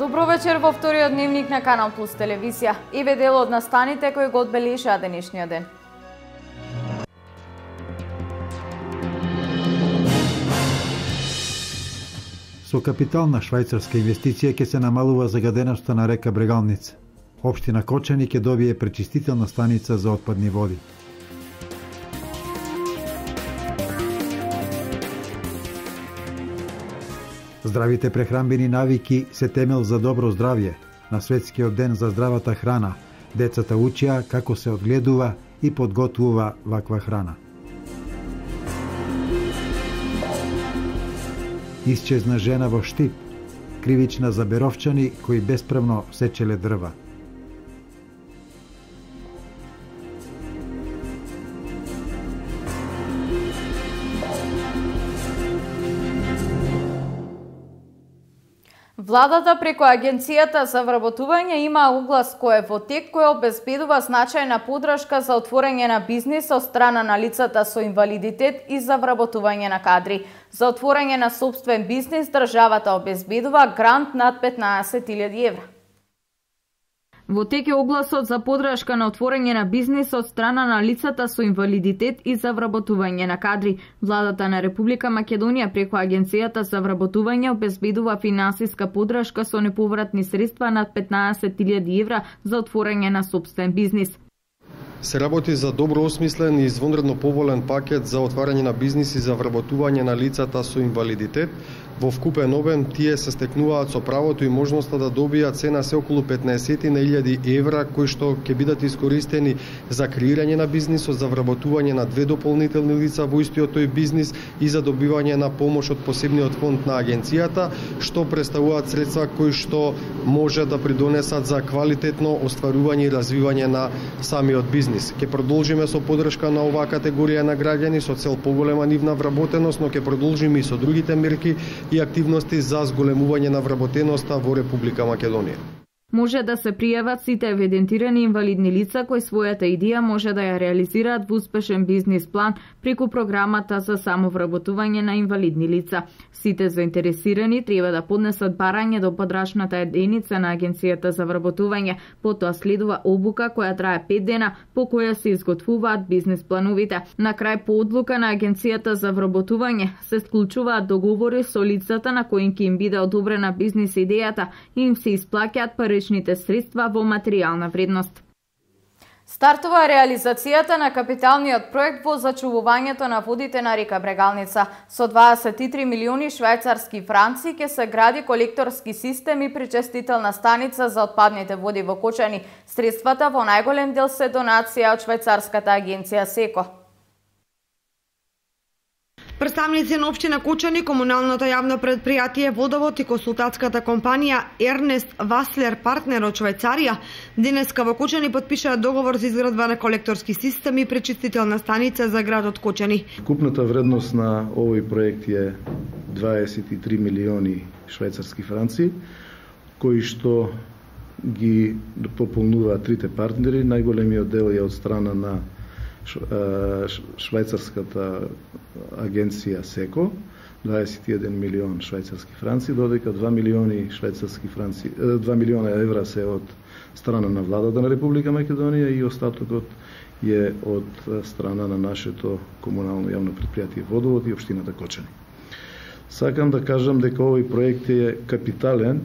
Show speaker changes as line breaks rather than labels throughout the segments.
Добро вечер во вториот дневник на Канал Плюс телевизија. Еве дел од настаните кои го одбележаа денешниот ден.
Со капитална швајцарска инвестиција ќе се намалува загаденоста на река Брегалница. Општина Кочани ќе добие пречистителна станица за отпадни води. Здравите прехранбени навики се темел за добро здравје. На светскиот ден за здравата храна, децата учеа како се одгледува и подготвува ваква храна. Исчезна жена во Штип, кривична за беровчани кои бесправно сечеле дрва.
Владата преку Агенцијата за вработување има оглас кој е во тек, кој обезбедува значајна подршка за отворање на бизнис од страна на лицата со инвалидитет и за вработување на кадри. За отворање на сопствен бизнис државата обезбедува грант над 15.000 евра. Во тек е огласот за подршка на отворање на бизнис од страна на лицата со инвалидитет и за вработување на кадри. Владата на Република Македонија преку Агенцијата за вработување обезбедува финансиска подршка со неповратни средства над 15.000 евра за отворање на сопствен бизнис.
Се работи за добро осмислен и извонредно поволен пакет за отварање на бизниси за вработување на лицата со инвалидитет. Во вкупен обем тие се стекнуваат со правото и можноста да добијат цена се околу 15.000 евра, кои што ќе бидат искористени за креирање на бизнисот, за вработување на 2 дополнителни лица во истиот тој бизнис и за добивање на помош од посебниот фонд на агенцијата, што представуваат средства кои што може да придонесат за квалитетно остварување и развивање на самиот бизнис. Ќе продолжиме со подршка на оваа категорија на граѓани со цел поголема нивна вработеност, но ќе продолжиме и со другите мерки и активности за зголемување на вработеноста во Република Македонија.
Може да се пријават сите евидентирани инвалидни лица кои својата идеја може да ја реализираат во успешен бизнис план преку програмата за самовработување на инвалидни лица. Сите заинтересирани треба да поднесат барање до подрачната единица на Агенцијата за вработување. Потоа следува обука која трае 5 дена, по која се изготвуваат бизнис плановите. На крај, по одлука на Агенцијата за вработување, се склучуваат договори со лицата на кои ќе им биде одобрена бизнис идејата и им се исплаќаат паричните средства во материјална вредност. Стартува реализацијата на капиталниот проект во зачувувањето на водите на река Брегалница. Со 23 милиони швајцарски франци ќе се гради колекторски систем и пречистителна станица за отпадните води во Кочани. Средствата во најголем дел се донација од швајцарската агенција СЕКО.
Представници на општина Кочани, комуналното јавно предпријатие Водовод и консултантската компанија Ернест Васлер партнер од Швајцарија денеска во Кочани подпишаа договор за изградба на колекторски систем и пречистителна станица за градот Кочани.
Вкупната вредност на овој проект е 23 милиони швајцарски франци, кои што ги пополнуваат трите партнери. Најголемиот дел е од страна на швајцарската агенција СЕКО, 21 милион швајцарски франци, додека 2 милиона евра се од страна на владата на Република Македонија и остатокот е од страна на нашето комунално јавно предпријатие Водовод и општината Кочани. Сакам да кажам дека овој проект е капитален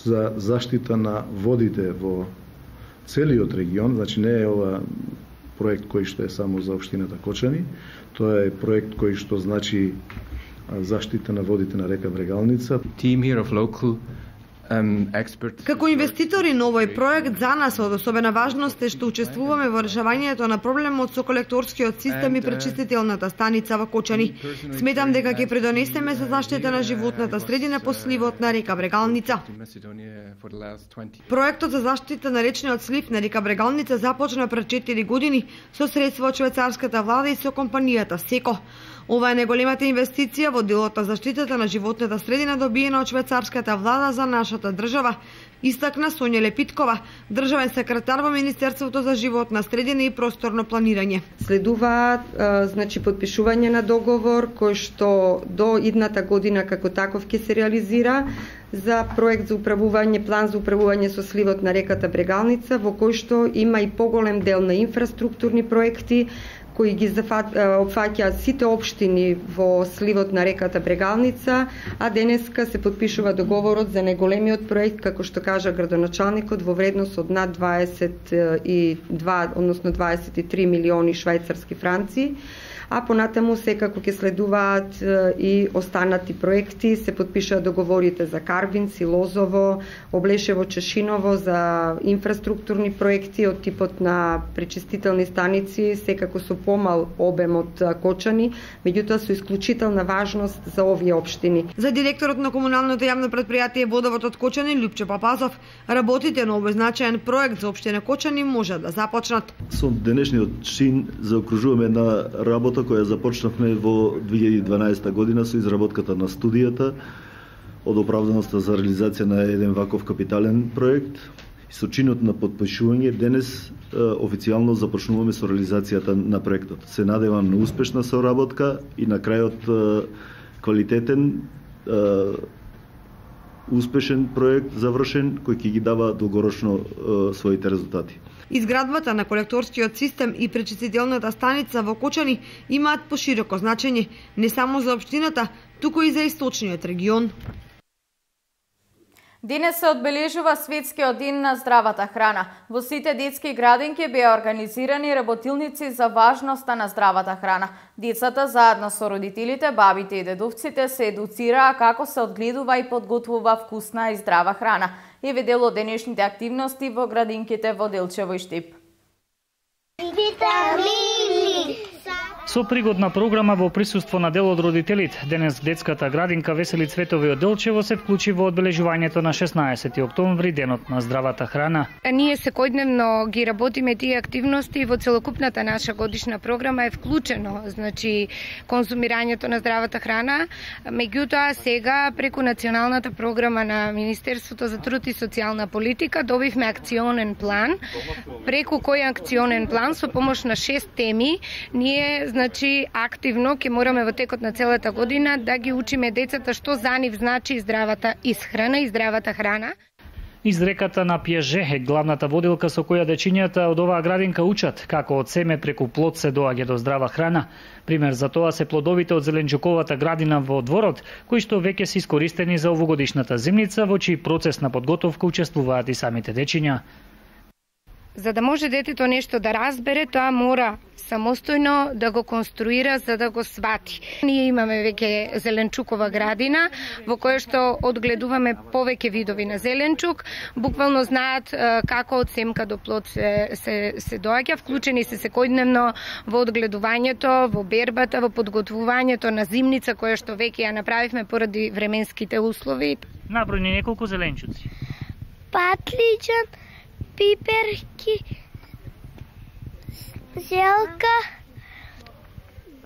за заштита на водите во целиот регион, значи не е ова проект кој што е само за општината Кочани, тоа е проект кој што значи заштита на водите на река Брегалница.
Како инвеститори на овој проект, за нас од особена важност е што учествуваме во решавањето на проблемот со колекторскиот систем и пречистителната станица во Кочани. Сметам дека ќе придонесеме за заштита на животната средина по сливот на река Брегалница. Проектот за заштита на речниот слив на река Брегалница започна пред 4 години со средства од швајцарската влада и со компанијата СЕКО. Ова е најголемата инвестиција во делот на заштитата на животната средина добиена од швајцарската влада за нашата држава, истакна Сонја Лепиткова, државен секретар во Министерството за животна средина и просторно планирање.
Следува подпишување на договор кој што до идната година како таков ќе се реализира за проект за управување, план за управување со сливот на реката Брегалница, во кој што има и поголем дел на инфраструктурни проекти, кои ги опфаќаат сите општини во сливот на реката Брегалница, а денеска се подпишува договорот за најголемиот проект, како што кажа градоначалникот, во вредност од над 22, односно 23 милиони швајцарски франци, а понатаму секако ќе следуваат и останати проекти, се подпишаат договорите за Карвинци, Лозово, Облешево, Чешиново за инфраструктурни проекти од типот на пречистителни станици, секако со помал обем од Кочани, меѓутоа со исклучителна важност за овие општини.
За директорот на комуналното јавно предпријатие Водовод од Кочани, Љупче Папазов, работите на овој значаен проект за општина Кочани може да започнат.
Со денешниот чин заокружуваме една работа која започнавме во 2012 година со изработката на студијата од оправданоста за реализација на еден ваков капитален проект. И со чинот на подпишување денес официјално започнуваме со реализацијата на проектот. Се надевам на успешна соработка и на крајот квалитетен успешен проект завршен кој ќе ги дава долгорочно своите резултати.
Изградбата на колекторскиот систем и пречистителната станица во Кочани имаат пошироко значење не само за општината, туку и за источниот регион.
Денес се одбележува Светскиот ден на здравата храна. Во сите детски градинки беа организирани работилници за важноста на здравата храна. Децата заедно со родителите, бабите и дедовците се едуцираа како се одгледува и подготвува вкусна и здрава храна. Еве дел од денешните активности во градинките во Делчево и Штип.
Со пригодна програма во присуство на дел од родителите, денес детската градинка Весели цветови од Делчево се вклучи во одбележувањето на 16 октомври, денот на здравата храна.
Ние секојдневно ги работиме тие активности во целокупната наша годишна програма е вклучено, значи конзумирањето на здравата храна, меѓутоа сега преку националната програма на Министерството за труд и социјална политика добивме акционен план, преку кој акционен план со помош на 6 теми ние значи активно ќе мораме во текот на целата година да ги учиме децата што за нив значи здравата исхрана и здравата храна.
Изреката на Пиаже е главната водилка со која дечињата од оваа градинка учат како од семе преку плод се доаѓа до здрава храна. Пример за тоа се плодовите од зеленчуковата градина во дворот, кои што веќе се искористени за овогодишната зимница, во чиј процес на подготовка учествуваат и самите дечиња.
За да може детето нешто да разбере, тоа мора самостојно да го конструира за да го свати. Ние имаме веќе зеленчукова градина во која што одгледуваме повеќе видови на зеленчук, буквално знаат како од семка до плод се доаѓа, вклучени се секојдневно во одгледувањето, во бербата, во подготвувањето на зимница која што веќе ја направивме поради временските услови.
Набројни неколку зеленчуци.
Патлиџан, пиперки, зелка,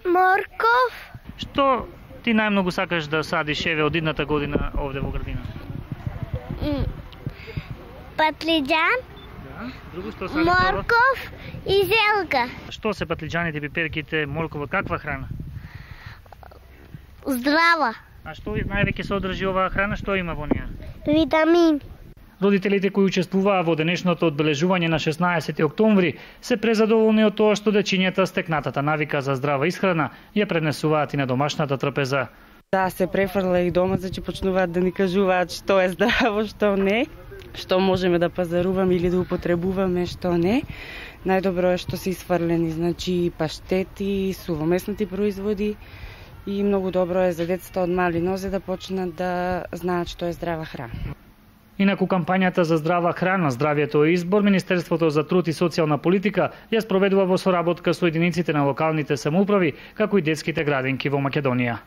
морков.
Што ти најмногу сакаш да садиш еве од идната година овде во градина?
Патлиџан,
Другу што садиш?
морков и зелка.
Што се патлиџаните, пиперките, моркова, каква храна?
Здрава.
А што највеќе се одржи оваа храна, што има во неа?
Витамин.
Родителите кои учествуваа во денешното одбележување на 16 октомври се презадоволни од тоа што дечињата стекнатата навика за здрава исхрана ја пренесуваат и на домашната трпеза.
Да, се префрла и дома, значи почнуваат да ни кажуваат што е здраво, што не, што можеме да пазаруваме или да употребуваме, што не. Најдобро е што се исфрлени, значи паштети, сувомеснати производи и многу добро е за децата од мали нозе да почнат да знаат што е здрава храна.
Инаку кампањата за здрава храна, здравјето е избор, Министерството за труд и социјална политика ја спроведува во соработка со единиците на локалните самоуправи, како и детските градинки во Македонија.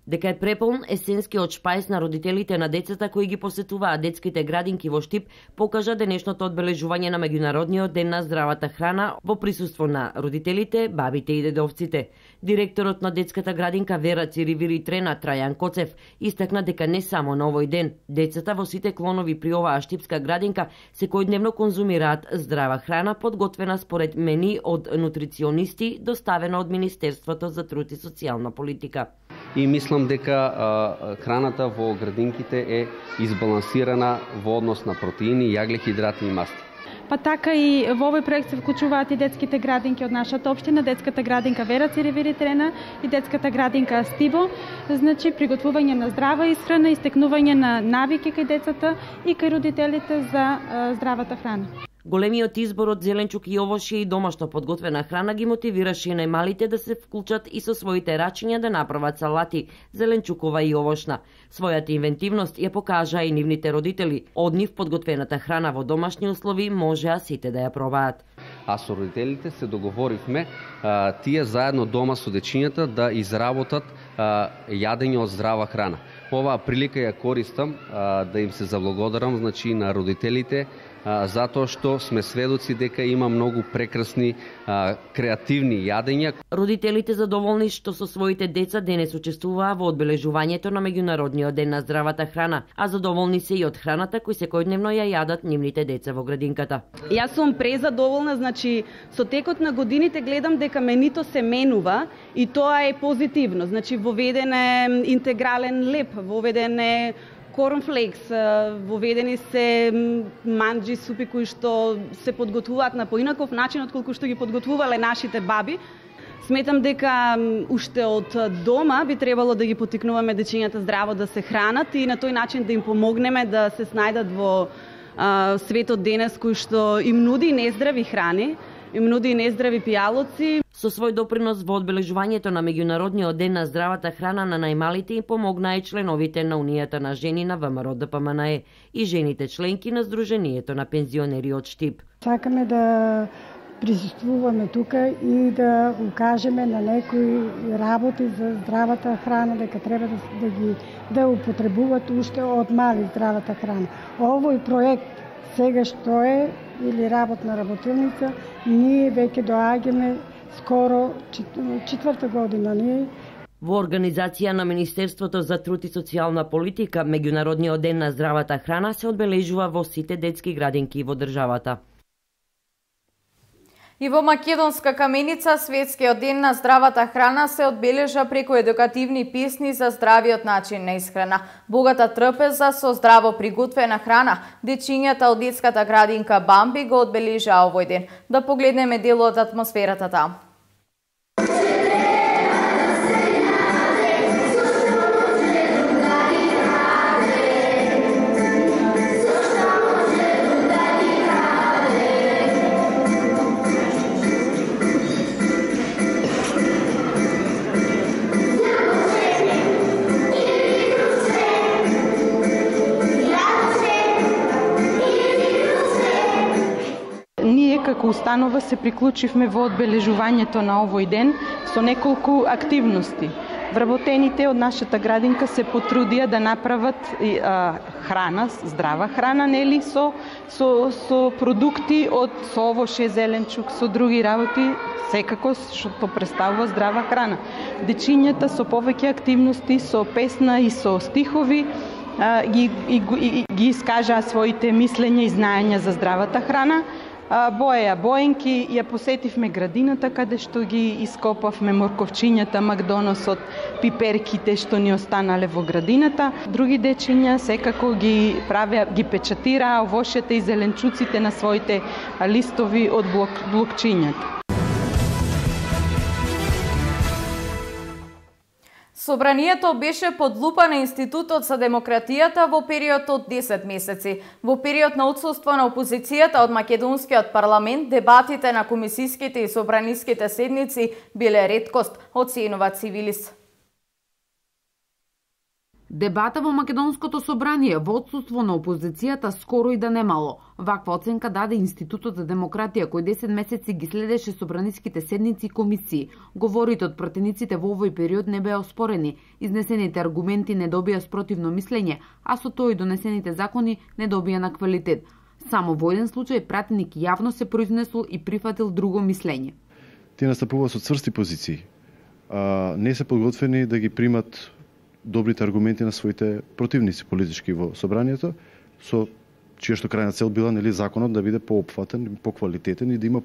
Дека е преполн есенскиот шпајс на родителите на децата кои ги посетуваат детските градинки во Штип, покажа денешното одбележување на Меѓународниот ден на здравата храна во присуство на родителите, бабите и дедовците. Директорот на детската градинка Вера Циривири Трена Трајан Коцев истакна дека не само на овој ден, децата во сите клонови при оваа штипска градинка секојдневно конзумираат здрава храна подготвена според мени од нутриционисти доставена од Министерството за труд и социјална политика.
и мислам дека храната во градинките е избалансирана во однос на протеини, јаглехидрати и масти.
Па така и во овој проект се вклучуваат и детските градинки од нашата општина, детската градинка Вера Циревиритрена и детската градинка Стибо. Значи приготвување на здрава исхрана, истекнување на навики кај децата и кај родителите за здравата храна.
Големиот избор од зеленчук и овошје и домашно подготвена храна ги мотивираше најмалите да се вклучат и со своите рачиња да направат салати, зеленчукова и овошна. Својата инвентивност ја покажаа и нивните родители. Од нив подготвената храна во домашни услови можеа сите да ја пробаат.
А со родителите се договоривме тие заедно дома со дечињата да изработат јадење од здрава храна. Оваа прилика ја користам да им се заблагодарам, значи на родителите, затоа што сме сведоци дека има многу прекрасни креативни јадења.
Родителите задоволни што со своите деца денес учествуваа во одбележувањето на Меѓународниот ден на здравата храна, а задоволни се и од храната кој секојдневно ја јадат нивните деца во градинката.
Јас сум презадоволна, значи со текот на годините гледам дека менито се менува и тоа е позитивно. Значи воведен е интегрален леп, воведен е корнфлекс, воведени се манџи, супи кои што се подготвуваат на поинаков начин отколку што ги подготвувале нашите баби. Сметам дека уште од дома би требало да ги поттикнуваме дечињата здраво да се хранат и на тој начин да им помогнеме да се снајдат во светот денес кој што им нуди нездрави храни, им нуди нездрави пијалоци.
Со свој допринос во одбележувањето на Меѓународниот ден на здравата храна на најмалите им помогнаа и членовите на Унијата на жени на ВМРО ДПМНЕ и жените членки на Сдруженијето на пензионери од Штип.
Сакаме да присуствуваме тука и да укажеме на некои работи за здравата храна, дека треба да употребуваат уште од мали здравата храна. Овој проект сега што е или работна работилница, ние веќе доаѓаме скоро четврта година ние.
Во организација на Министерството за труд и социјална политика, Меѓународниот ден на здравата храна се одбележува во сите детски градинки во државата.
И во Македонска Каменица светскиот ден на здравата храна се одбележа преку едукативни песни за здравиот начин на исхрана, богата трпеза со здраво приготвена храна. Дечињата од детската градинка Бамби го одбележаа овој ден. Да погледнеме дел од атмосферата таму.
Како установа се приклучивме во одбележувањето на овој ден со неколку активности. Вработените од нашата градинка се потрудија да направат храна, здрава храна, нели, со продукти од овоше, зеленчук, со други работи, секако што представува здрава храна. Дечињата со повеќе активности, со песна и со стихови, ги искажаа своите мислења и знаења за здравата храна. Боенки, ја посетивме градината каде што ги ископавме морковчињата, макдоносот, пиперките што ни останале во градината. Други дечиња секако ги печатираа овошјата и зеленчуците на своите листови од блокчињата.
Собранието беше под лупа на Институтот за демократијата во период од 10 месеци. Во период на отсуство на опозицијата од македонскиот парламент, дебатите на комисиските и собраниските седници биле реткост, оценува Цивилис.
Дебата во Македонското собрание во отсуство на опозицијата скоро и да немало. Ваква оценка даде Институтот за демократија, кој 10 месеци ги следеше собраниските седници и комисии. Говорите од пратениците во овој период не беа оспорени. Изнесените аргументи не добија спротивно мислење, а со тоа и донесените закони не добија на квалитет. Само во еден случај пратеник јавно се произнесол и прифатил друго мислење.
Тие настапуваат со цврсти позиции. Не се подготвени да ги примат добрите аргументи на своите противници политички во собранието, со чија што крајна цел била, нели, законот да биде поопфатен, поквалитетен и да има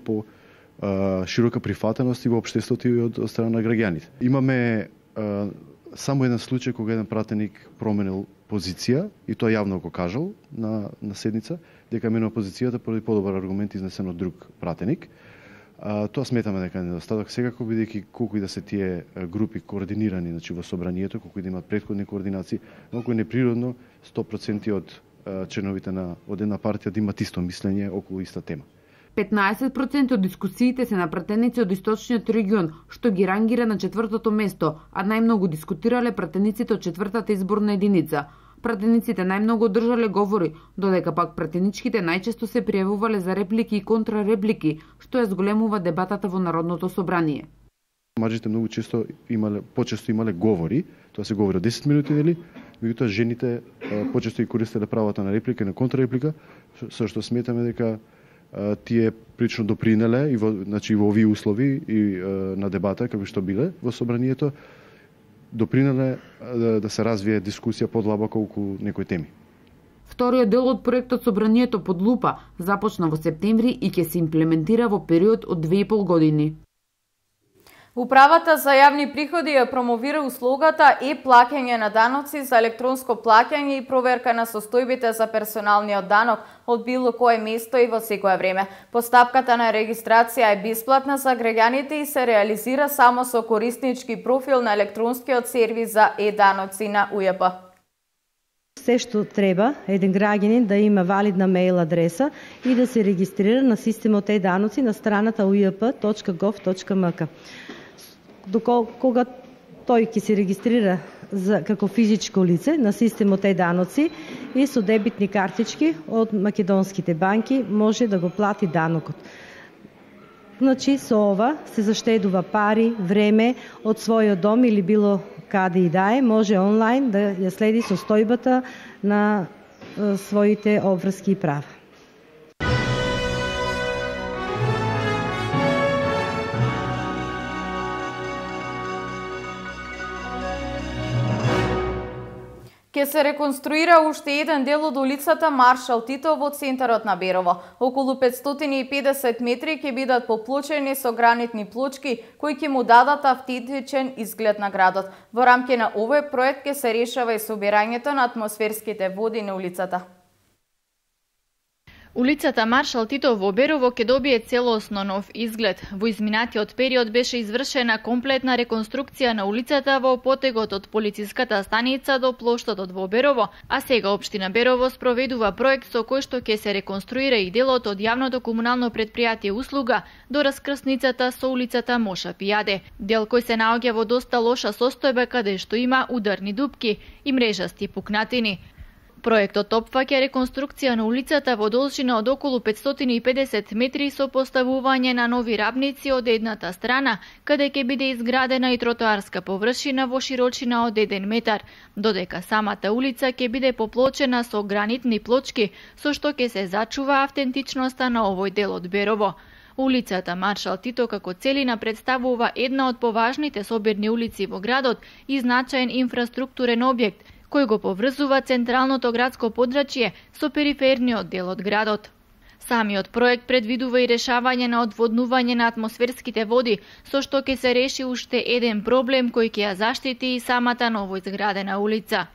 широка прифатеност и во општеството и од страна на граѓаните. Имаме само еден случај кога еден пратеник променил позиција и тоа јавно го кажал на седница дека менува позицијата поради подобар аргумент изнесен од друг пратеник. Тоа сметаме дека е недостаток секако, бидејќи колку и да се тие групи координирани, значи во собранието, колку и да имаат претходни координации, многу е неприродно 100% од членовите од една партија да имаат исто мислење околу иста тема.
15% од дискусиите се на пратеници од источниот регион, што ги рангира на 4-то место, а најмногу дискутирале пратениците од 4-та изборна единица. Пратениците најмногу одржале говори, додека пак пратеничките најчесто се пријавувале за реплики и контрареплики, што ја зголемува дебатата во Народното собрание.
Мажите многу почесто имале говори, тоа се говори од 10 минути, нели? Меѓутоа жените почесто и користеле правото на реплика и на контрареплика, со што сметаме дека тие прилично допринеле и во овие услови и на дебата како што биле во собранието, допринеле да се развие дискусија подлабоко околу некои теми.
Вториот дел од проектот Собранието под лупа започна во септември и ќе се имплементира во период од 2,5 години.
Управата за јавни приходи ја промовира услугата плаќање на даноци за електронско плаќање и проверка на состојбите за персоналниот данок од било кое место и во секое време. Постапката на регистрација е бесплатна за граѓаните и се реализира само со кориснички профил на електронскиот сервис за даноци на УЈП.
Се што треба еден граѓанин да има валидна мејл адреса и да се регистрира на системот даноци на страната ujp.gov.mk. Кога тој ќе се регистрира како физичко лице на системот даноци и со дебитни картички од македонските банки може да го плати данокот. Значи со ова се заштедува пари, време од својот дом или било каде и да е, може онлайн да ја следи состојбата на своите обврски и права.
Ке се реконструира уште еден дел од улицата Маршал Тито во центарот на Берово. Околу 550 метри ќе бидат поплочени со гранитни плочки кои ќе му дадат автентичен изглед на градот. Во рамки на овој проект ќе се решава и собирањето на атмосферските води на улицата. Улицата Маршал Тито во Берово ќе добие целосно нов изглед. Во изминатиот период беше извршена комплетна реконструкција на улицата во потегот од полициската станица до плоштадот во Берово, а сега Општина Берово спроведува проект со кој што ќе се реконструира и делот од јавното комунално предпријатие Услуга до раскрсницата со улицата Моша Пијаде, дел кој се наоѓа во доста лоша состојба каде што има ударни дупки и мрежасти пукнатини. Проектот опфаќа реконструкција на улицата во должина од околу 550 метри со поставување на нови рабници од едната страна, каде ќе биде изградена и тротоарска површина во широчина од 1 метар, додека самата улица ќе биде поплочена со гранитни плочки, со што ќе се зачува автентичноста на овој дел од Берово. Улицата Маршал Тито како целина представува една од поважните собирни улици во градот и значаен инфраструктурен објект, кој го поврзува централното градско подрачје со периферниот дел од градот. Самиот проект предвидува и решавање на одводнување на атмосферските води, со што ќе се реши уште еден проблем кој ќе ја заштити и самата новоизградена улица.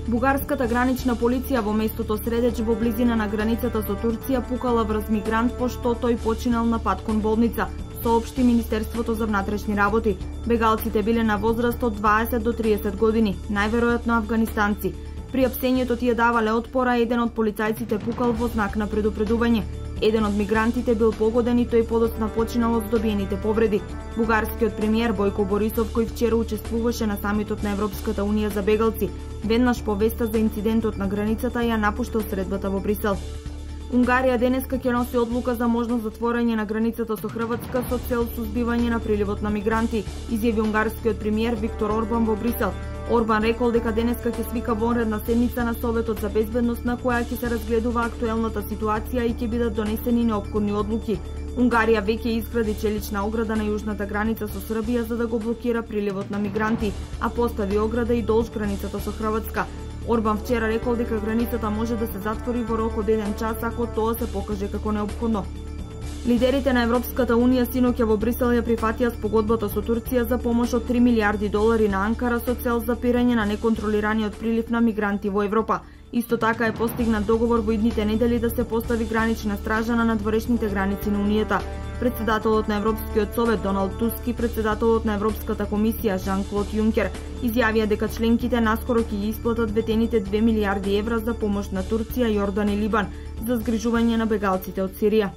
Бугарската гранична полиција во местото Средеч во близина на границата со Турција пукала врз мигрант пошто тој починал на пат кон болница, соопшти Министерството за внатрешни работи. Бегалците биле на возраст од 20 до 30 години, најверојатно афганистанци. При апсењето тие давале отпор, а еден од полицајците пукал во знак на предупредување. Еден од мигрантите бил погоден и тој подоцна починал од здобиените повреди. Бугарскиот премиер Бојко Борисов, кој вчера учествуваше на самитот на Европската унија за бегалци, веднаш по веста за инцидентот на границата ја напуштил средбата во Брисел. Унгарија денеска ќе носи одлука за можност затворање на границата со Хрватска со цел сузбивање на приливот на мигранти, изјави унгарскиот премиер Виктор Орбан во Брисел. Орбан рекол дека денеска ќе свика вонредна седница на Советот за безбедност на која ќе се разгледува актуелната ситуација и ќе бидат донесени неопходни одлуки. Унгарија веќе изгради челична ограда на јужната граница со Србија за да го блокира приливот на мигранти, а постави ограда и долж границата со Хрватска. Орбан вчера рекол дека границата може да се затвори во рок од 1 час ако тоа се покаже како неопходно. Лидерите на Европската унија синоќа во Брисел ја прифатија спогодбата со Турција за помош од $3 милиарди на Анкара со цел запирање на неконтролираниот прилив на мигранти во Европа. Исто така е постигнат договор во идните недели да се постави гранична стража на надворешните граници на Унијата. Председателот на Европскиот совет Доналд Туск и председателот на Европската комисија Жан-Клод Јункер изјавија дека членките наскоро ќе ги исплатат ветените €2 милиарди за помош на Турција, Јордан и Либан за згрижување на бегалците од Сирија.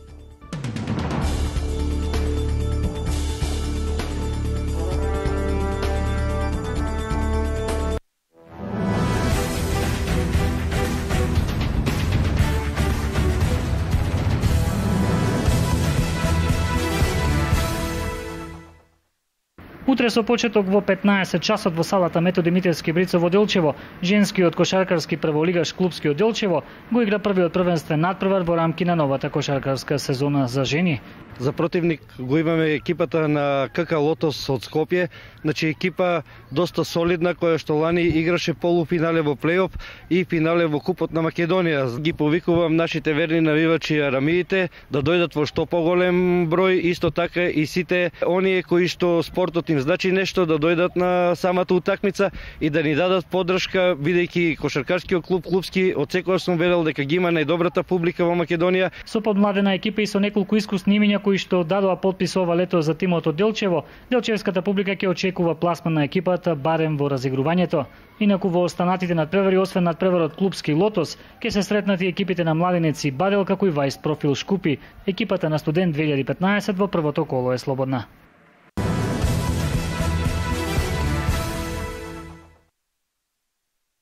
Утре со почеток во 15 часот во салата Методи Митевски Брицо во Делчево, женскиот кошаркарски прволигаш клубски од Делчево го игра првиот првенствен надпревар во рамки на новата кошаркарска сезона за жени.
За противник го имаме екипата на КК Лотос од Скопје, значи екипа доста солидна која што лани играше полуфинале во плейоф и финале во Купот на Македонија. Ги повикувам нашите верни навивачи арамиите да дојдат во што поголем број, исто така и сите оние кои што спортот им значи нешто да дојдат на самата утакмица и да ни дадат поддршка, бидејќи кошаркарскиот клуб клубски од секогаш сум верил дека ги има најдобрата публика во Македонија.
Со подмладена екипа и со неколку искусни имиња кои што дадоа подпис ова лето за тимот од Делчево, делчевската публика ќе очекува пласман на екипата барем во разигрувањето. Инаку во останатите надпревари, освен надпреварот клубски Лотос, ќе се сретнат и екипите на Младенеци Бадел како и Вајс Профил Шкупи. Екипата на Студент 2015 во првото коло е слободна.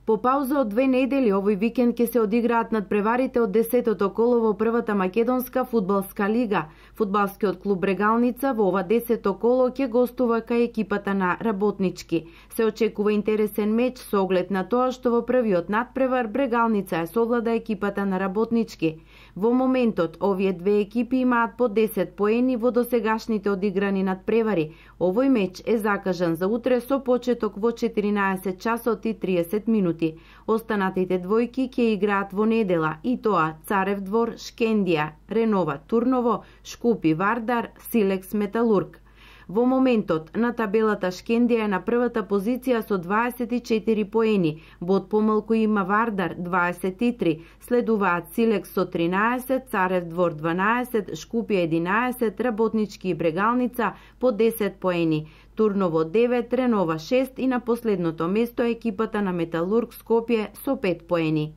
По пауза од 2 недели овој викенд ќе се одиграат надпреварите од 10-то коло во првата македонска фудбалска лига. Фудбалскиот клуб Брегалница во ова 10-то коло ќе гостува кај екипата на Работнички. Се очекува интересен меч со оглед на тоа што во првиот надпревар Брегалница ја совлада екипата на Работнички. Во моментот овие две екипи имаат по 10 поени во досегашните одиграни надпревари. Овој меч е закажан за утре со почеток во 14 часот и 30 минути. Останатите двојки ќе играат во недела и тоа Царев двор Шкендија, Ренова Турново, Шкупи Вардар, Силекс Металург. Во моментот на табелата Шкендија е на првата позиција со 24 поени, бод помалку има Вардар 23, следуваат Силекс со 13, Царев двор 12, Шкупи 11, Работнички и Брегалница по 10 поени. Турново 9, Ренова 6 и на последното место е екипата на Металург Скопје со 5 поени.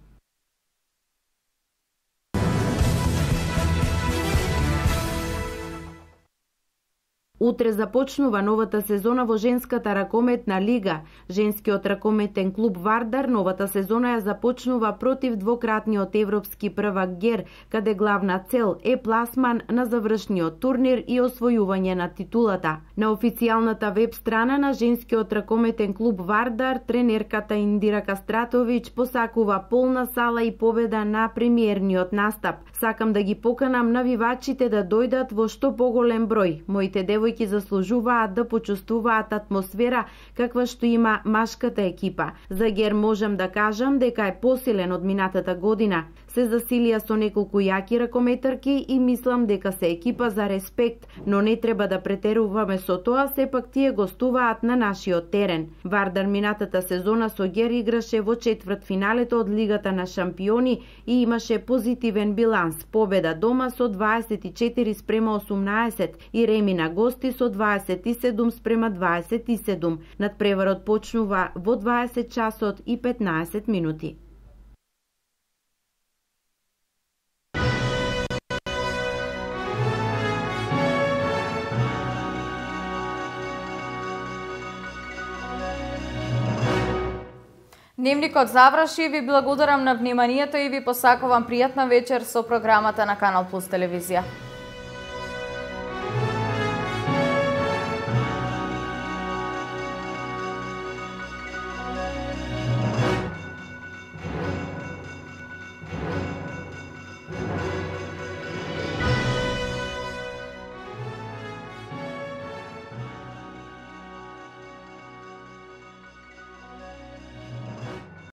Утре започнува новата сезона во женската ракометна лига. Женскиот ракометен клуб Вардар новата сезона ја започнува против двократниот европски првак Гер, каде главна цел е пласман на завршниот турнир и освојување на титулата. На официјалната веб страна на женскиот ракометен клуб Вардар, тренерката Индира Кастратовиќ посакува полна сала и победа на премиерниот настап. Сакам да ги поканам навивачите да дојдат во што поголем број. Моите девојки заслужуваат да почувствуваат атмосфера каква што има машката екипа. За Гер можам да кажам дека е посилен од минатата година. Се засилија со неколку јаки ракометарки и мислам дека се екипа за респект, но не треба да претеруваме со тоа, сепак тие гостуваат на нашиот терен. Вардар минатата сезона со Гер играше во четвртфиналето од Лигата на шампиони и имаше позитивен биланс, победа дома со 24-18 и реми на гости со 27-27. Надпреварот почнува во 20 часот и 15 минути.
Дневникот заврши, ви благодарам на вниманието и ви посакувам пријатна вечер со програмата на Канал Плюс телевизија.